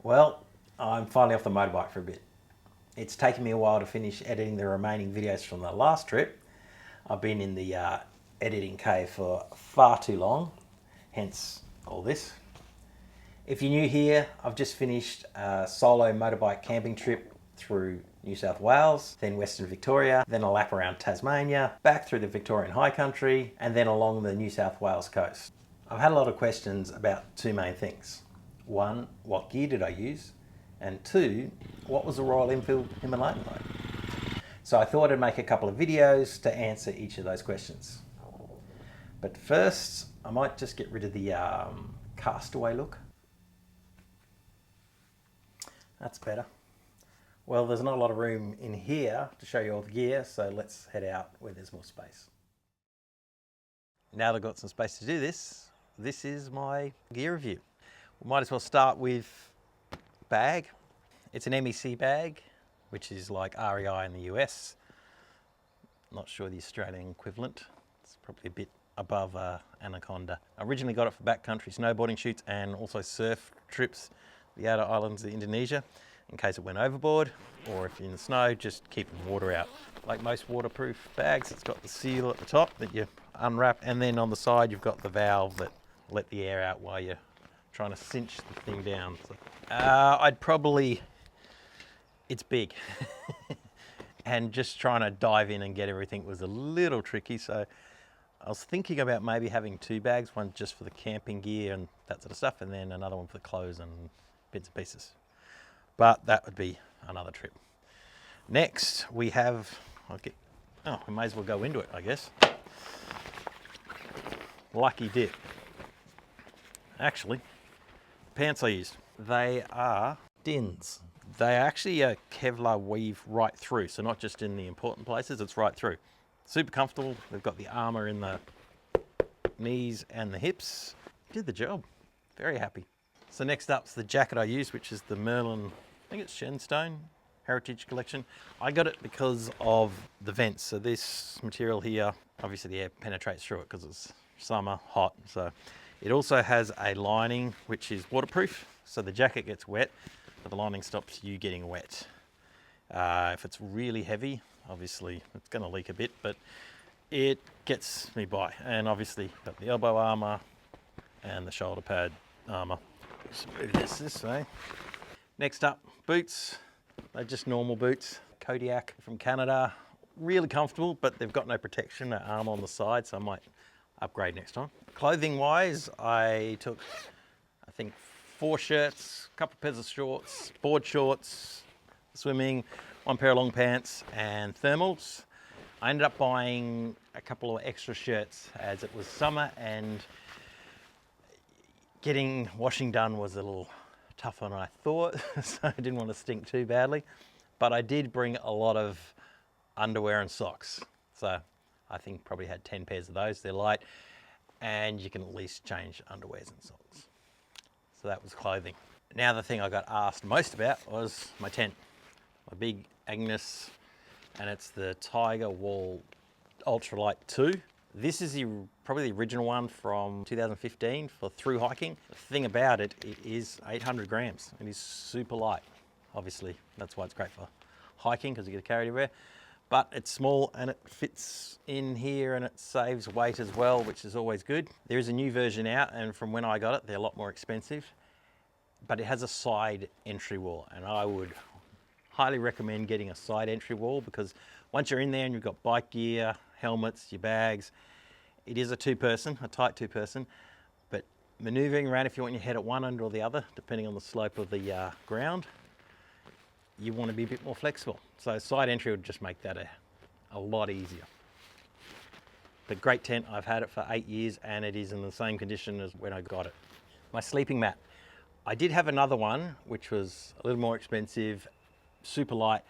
Well, I'm finally off the motorbike for a bit. It's taken me a while to finish editing the remaining videos from the last trip. I've been in the editing cave for far too long, hence all this. If you're new here, I've just finished a solo motorbike camping trip through New South Wales, then Western Victoria, then a lap around Tasmania, back through the Victorian High Country, and then along the New South Wales coast. I've had a lot of questions about two main things. One, what gear did I use? And two, what was the Royal Enfield Himalayan like? So I thought I'd make a couple of videos to answer each of those questions. But first, I might just get rid of the castaway look. That's better. Well, there's not a lot of room in here to show you all the gear, so let's head out where there's more space. Now that I've got some space to do this, this is my gear review. We might as well start with bag. It's an MEC bag, which is like REI in the US. Not sure the Australian equivalent. It's probably a bit above Anaconda. I originally got it for backcountry snowboarding shoots and also surf trips, the outer islands of Indonesia, in case it went overboard, or if you're in the snow, just keeping water out. Like most waterproof bags, it's got the seal at the top that you unwrap, and then on the side you've got the valve that let the air out while you're trying to cinch the thing down. So, it's big. And just trying to dive in and get everything was a little tricky, so I was thinking about maybe having two bags, one just for the camping gear and that sort of stuff, and then another one for the clothes and bits and pieces. But that would be another trip. Next, we have, we may as well go into it, I guess. Lucky dip. Actually, pants I used, they are Dins. They are actually a Kevlar weave right through, so not just in the important places, it's right through. Super comfortable. They've got the armor in the knees and the hips. Did the job. Very happy. So next up's the jacket I used, which is the Merlin, I think it's Shenstone Heritage Collection. I got it because of the vents. So this material here, obviously the air penetrates through it because it's summer, hot. So it also has a lining which is waterproof, so the jacket gets wet, but the lining stops you getting wet. If it's really heavy, obviously it's going to leak a bit, but it gets me by. And obviously got the elbow armour and the shoulder pad armour. Just move this way. Next up, boots. They're just normal boots. Kodiak from Canada. Really comfortable, but they've got no protection, no armour on the side, so I might upgrade next time. Clothing wise, I took, I think, 4 shirts, a couple of pairs of shorts, board shorts, swimming, 1 pair of long pants and thermals. I ended up buying a couple of extra shirts as it was summer and getting washing done was a little tougher than I thought, so I didn't want to stink too badly. But I did bring a lot of underwear and socks. So I think probably had 10 pairs of those. They're light and you can at least change underwears and socks. So that was clothing. Now the thing I got asked most about was my tent. My big Agnes, and it's the Tiger Wall Ultralight 2. This is probably the original one from 2015 for through hiking. The thing about it, it is 800 grams. It is super light. Obviously, that's why it's great for hiking because you get to carry it everywhere. But it's small and it fits in here and it saves weight as well, which is always good. There is a new version out, and from when I got it, they're a lot more expensive. But it has a side entry wall, and I would highly recommend getting a side entry wall because once you're in there and you've got bike gear, helmets, your bags, it is a two-person, a tight two-person, but maneuvering around if you want your head at one end or the other, depending on the slope of the ground, you want to be a bit more flexible. So side entry would just make that a lot easier. But great tent, I've had it for 8 years and it is in the same condition as when I got it. My sleeping mat. I did have another one, which was a little more expensive, super light,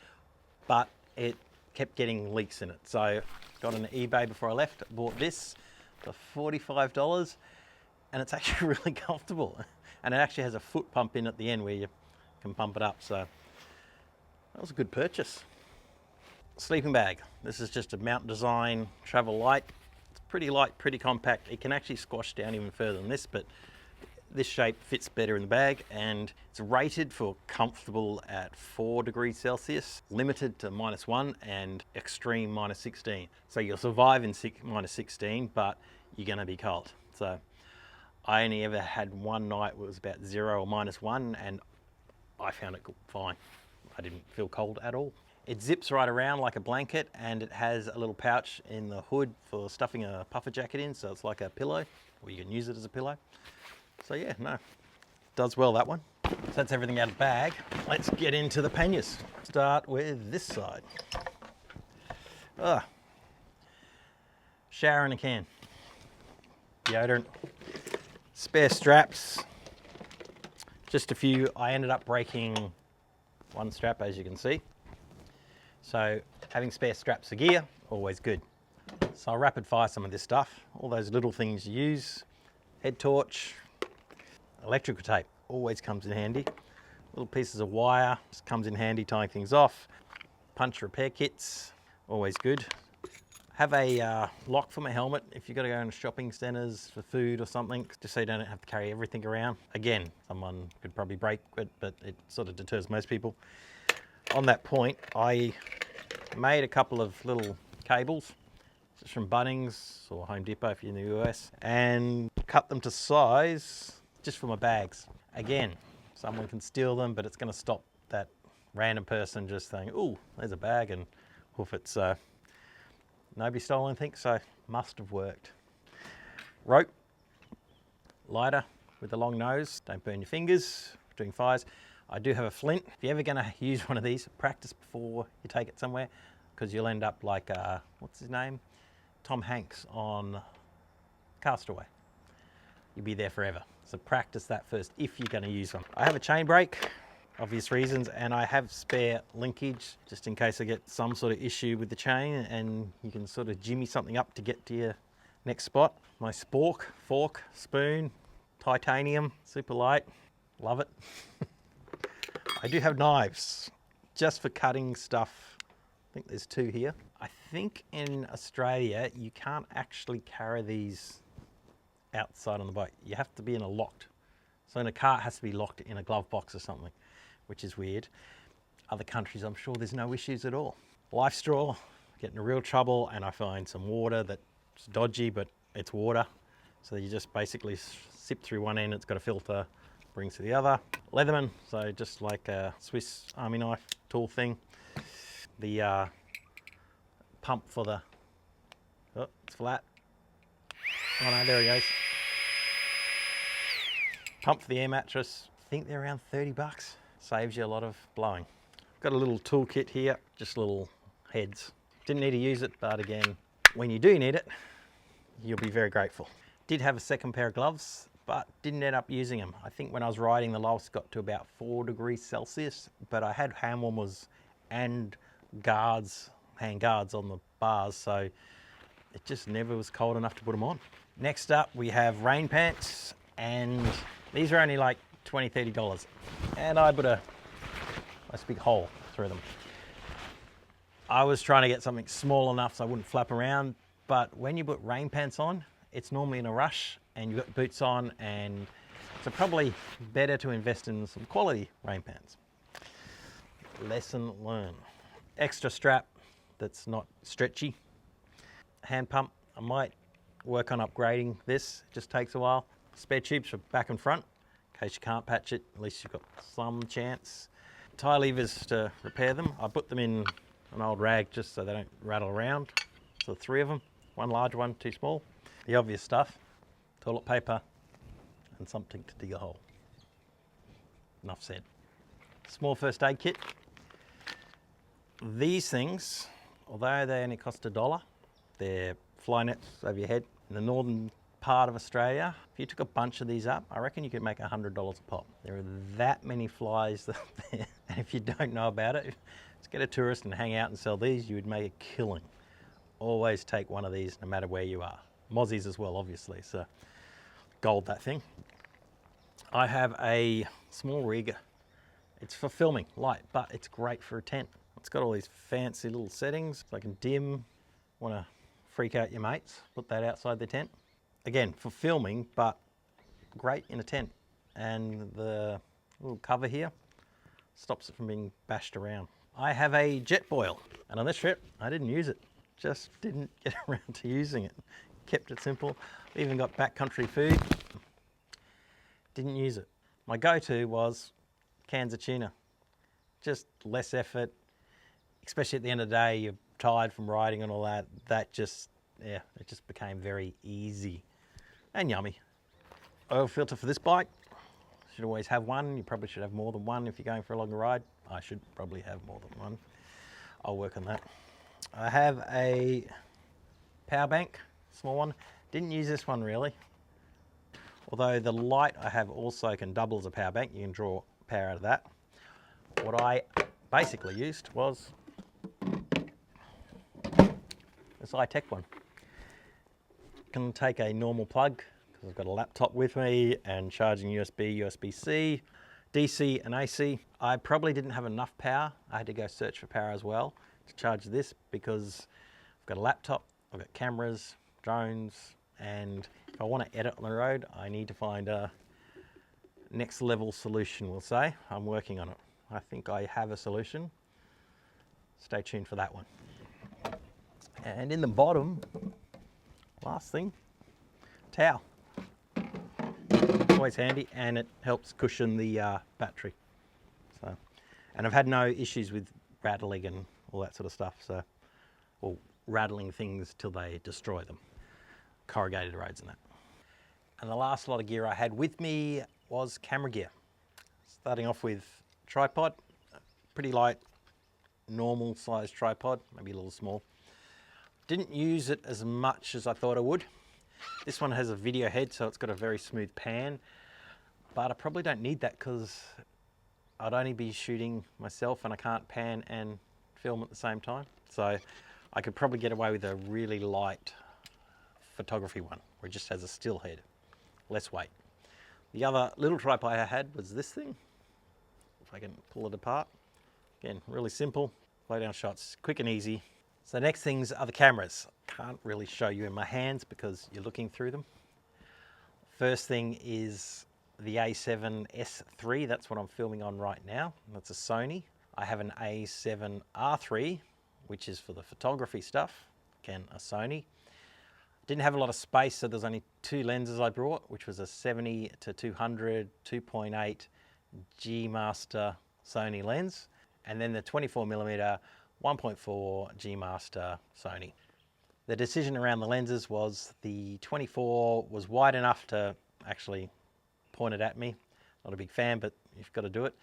but it kept getting leaks in it. So got on eBay before I left, bought this for $45 and it's actually really comfortable. And it actually has a foot pump in at the end where you can pump it up. So that was a good purchase. Sleeping bag. This is just a Mountain Design Travel Light. It's pretty light, pretty compact. It can actually squash down even further than this, but this shape fits better in the bag, and it's rated for comfortable at 4 degrees Celsius, limited to -1 and extreme -16. So you'll survive in -16, but you're gonna be cold. So I only ever had one night where it was about 0 or -1, and I found it fine. I didn't feel cold at all. It zips right around like a blanket, and it has a little pouch in the hood for stuffing a puffer jacket in, so it's like a pillow, or you can use it as a pillow. So yeah, no, does well, that one. So that's everything out of the bag. Let's get into the panniers. Start with this side. Shower in a can. Deodorant. Spare straps. Just a few. I ended up breaking one strap, as you can see. So having spare straps of gear, always good. So I'll rapid fire some of this stuff. All those little things you use. Head torch, electrical tape, always comes in handy. Little pieces of wire, just comes in handy tying things off. Punch repair kits, always good. Have a lock for my helmet if you've got to go into shopping centres for food or something, just so you don't have to carry everything around. Again, someone could probably break it, but it sort of deters most people. On that point, I made a couple of little cables, just from Bunnings or Home Depot if you're in the US, and cut them to size just for my bags. Again, someone can steal them, but it's going to stop that random person just saying, "Ooh, there's a bag," and hoof it. So nobody stole anything, so must have worked. Rope, lighter with a long nose, don't burn your fingers doing fires. I do have a flint. If you're ever going to use one of these, practice before you take it somewhere, because you'll end up like, what's his name? Tom Hanks on Castaway. You'll be there forever. So practice that first if you're going to use one. I have a chain brake, obvious reasons, and I have spare linkage just in case I get some sort of issue with the chain and you can sort of jimmy something up to get to your next spot. My spork, fork, spoon, titanium, super light, love it. I do have knives, just for cutting stuff. I think there's 2 here. I think in Australia, you can't actually carry these outside on the bike. You have to be in a locked. So in a car, it has to be locked in a glove box or something, which is weird. Other countries, I'm sure there's no issues at all. Life straw, get in real trouble, and I find some water that's dodgy, but it's water. So you just basically sip through one end, it's got a filter, brings to the other. Leatherman, so just like a Swiss Army knife tool thing. The pump for the, oh, it's flat. Oh no, there he goes. Pump for the air mattress. I think they're around 30 bucks. Saves you a lot of blowing. Got a little toolkit here, just little heads. Didn't need to use it, but again, when you do need it, you'll be very grateful. Did have a second pair of gloves, but didn't end up using them. I think when I was riding, the lowest got to about 4 degrees Celsius, but I had hand warmers and guards, hand guards on the bars, so it just never was cold enough to put them on. Next up, we have rain pants, and these are only like $20, $30. And I put a nice big hole through them. I was trying to get something small enough so I wouldn't flap around, but when you put rain pants on, it's normally in a rush, and you've got boots on, and so probably better to invest in some quality rain pants. Lesson learned. Extra strap that's not stretchy. Hand pump, I might work on upgrading this, it just takes a while. Spare tubes for back and front, in case you can't patch it, at least you've got some chance. Tie levers to repair them. I put them in an old rag just so they don't rattle around. So 3 of them, 1 large, 1 too small. The obvious stuff, toilet paper and something to dig a hole. Enough said. Small first aid kit. These things, although they only cost $1, they're fly nets over your head. In the northern part of Australia, if you took a bunch of these up, I reckon you could make $100 a pop. There are that many flies there, and if you don't know about it, just get a tourist and hang out and sell these, you would make a killing. Always take one of these no matter where you are. Mozzies as well, obviously, so gold that thing. I have a small rig. It's for filming, light, but it's great for a tent. It's got all these fancy little settings, so I can dim, want to freak out your mates, put that outside the tent. Again, for filming, but great in a tent. and the little cover here stops it from being bashed around. I have a jet boil, and on this trip I didn't use it. Just didn't get around to using it. Kept it simple. Even got backcountry food. Didn't use it. My go-to was cans of tuna. Just less effort, especially at the end of the day, you're tired from riding and all that. That just, yeah, it just became very easy and yummy. Oil filter for this bike. Should always have one. You probably should have more than one if you're going for a longer ride. I should probably have more than one. I'll work on that. I have a power bank, small one. Didn't use this one really. Although the light I have also can double as a power bank. You can draw power out of that. What I basically used was this high-tech one. Can take a normal plug because I've got a laptop with me and charging USB, USB-C, DC and AC. I probably didn't have enough power. I had to go search for power as well to charge this because I've got a laptop, I've got cameras, drones, and if I want to edit on the road, I need to find a next level solution, we'll say. I'm working on it. I think I have a solution. Stay tuned for that one. And in the bottom, last thing, towel. It's always handy and it helps cushion the battery. So, and I've had no issues with rattling and all that sort of stuff. So, or rattling things till they destroy them. Corrugated roads and that. And the last lot of gear I had with me was camera gear. Starting off with tripod, pretty light, normal size tripod, maybe a little small. Didn't use it as much as I thought I would. This one has a video head, so it's got a very smooth pan, but I probably don't need that because I'd only be shooting myself and I can't pan and film at the same time. So I could probably get away with a really light photography one where it just has a still head, less weight. The other little tripod I had was this thing. If I can pull it apart. Again, really simple, low down shots, quick and easy. So the next things are the cameras. Can't really show you in my hands because you're looking through them. First thing is the A7S3, that's what I'm filming on right now. That's a Sony. I have an A7R3, which is for the photography stuff. Again, a Sony. Didn't have a lot of space, so there's only two lenses I brought, which was a 70 to 200 2.8 G Master Sony lens, and then the 24mm 1.4 G Master Sony. The decision around the lenses was the 24 was wide enough to actually point it at me. Not a big fan, but you've got to do it.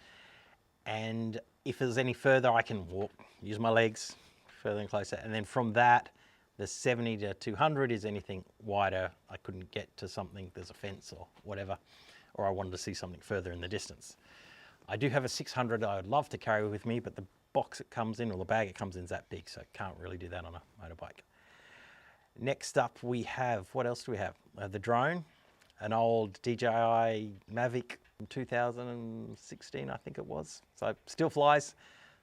And if there's any further, I can walk, use my legs further and closer. And then from that, the 70 to 200 is anything wider. I couldn't get to something, there's a fence or whatever, or I wanted to see something further in the distance. I do have a 600 I would love to carry with me, but the box it comes in, or the bag it comes in, is that big, so can't really do that on a motorbike. Next up we have, what else do we have? The drone, an old DJI Mavic from 2016, I think it was. So still flies,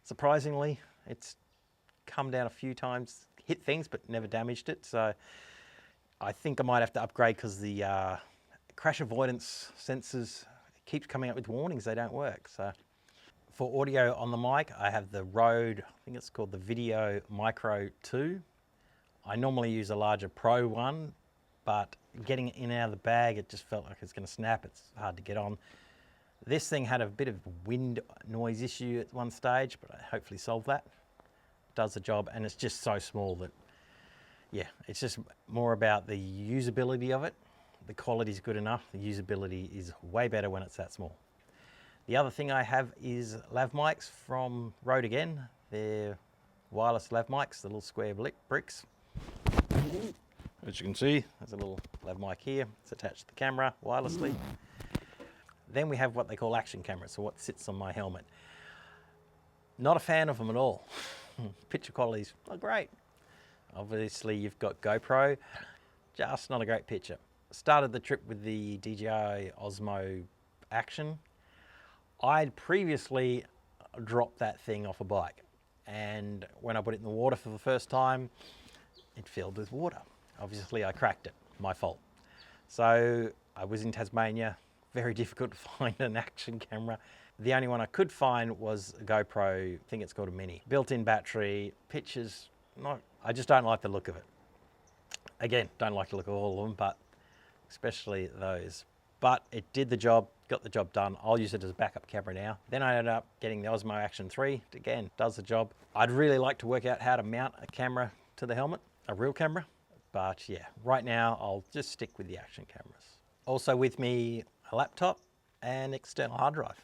surprisingly. It's come down a few times, hit things, but never damaged it. So I think I might have to upgrade because the crash avoidance sensors keeps coming up with warnings they don't work. So for audio on the mic, I have the Rode, I think it's called the Video Micro 2. I normally use a larger Pro one, but getting it in and out of the bag, it just felt like it's going to snap. It's hard to get on. This thing had a bit of wind noise issue at one stage, but I hopefully solved that. Does the job, and it's just so small that, yeah, it's just more about the usability of it. The quality is good enough. The usability is way better when it's that small. The other thing I have is lav mics from Rode again. They're wireless lav mics, the little square bricks. As you can see, there's a little lav mic here. It's attached to the camera wirelessly. Then we have what they call action cameras, so what sits on my helmet. Not a fan of them at all. Picture quality's not great. Obviously you've got GoPro, just not a great picture. Started the trip with the DJI Osmo Action. I'd previously dropped that thing off a bike, and when I put it in the water for the first time, it filled with water. Obviously I cracked it, my fault. So I was in Tasmania very difficult to find an action camera. The only one I could find was a GoPro, I think it's called a Mini. Built-in battery, pictures, I just don't like the look of it. Again, don't like the look of all of them, but especially those. But it did the job, got the job done. I'll use it as a backup camera now. Then I ended up getting the Osmo Action 3. Again, does the job. I'd really like to work out how to mount a camera to the helmet, a real camera. But yeah, right now I'll just stick with the action cameras. Also with me, a laptop and external hard drive.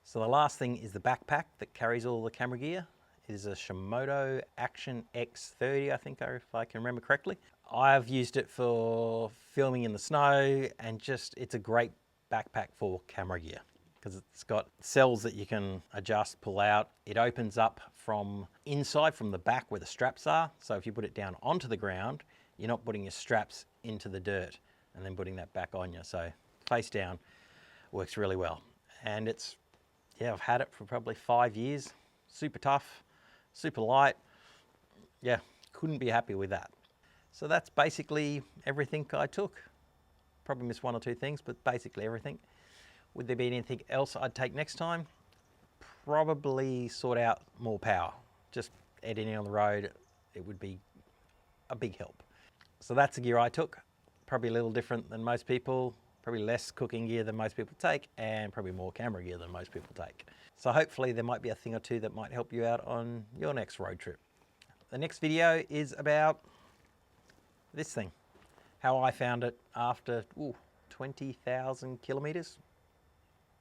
So the last thing is the backpack that carries all the camera gear. It is a Shimoda Action X30, I think, if I can remember correctly. I've used it for filming in the snow, and it's a great backpack for camera gear because it's got cells that you can adjust, pull out. It opens up from inside, from the back where the straps are. So if you put it down onto the ground, you're not putting your straps into the dirt and then putting that back on you. So face down works really well. And yeah, I've had it for probably 5 years. Super tough, super light. Yeah, couldn't be happy with that. So that's basically everything I took. Probably missed one or two things, but basically everything. Would there be anything else I'd take next time? Probably sort out more power. Just editing on the road, it would be a big help. So that's the gear I took. Probably a little different than most people. Probably less cooking gear than most people take, and probably more camera gear than most people take. So hopefully there might be a thing or two that might help you out on your next road trip. The next video is about this thing, how I found it after 20,000 kilometers.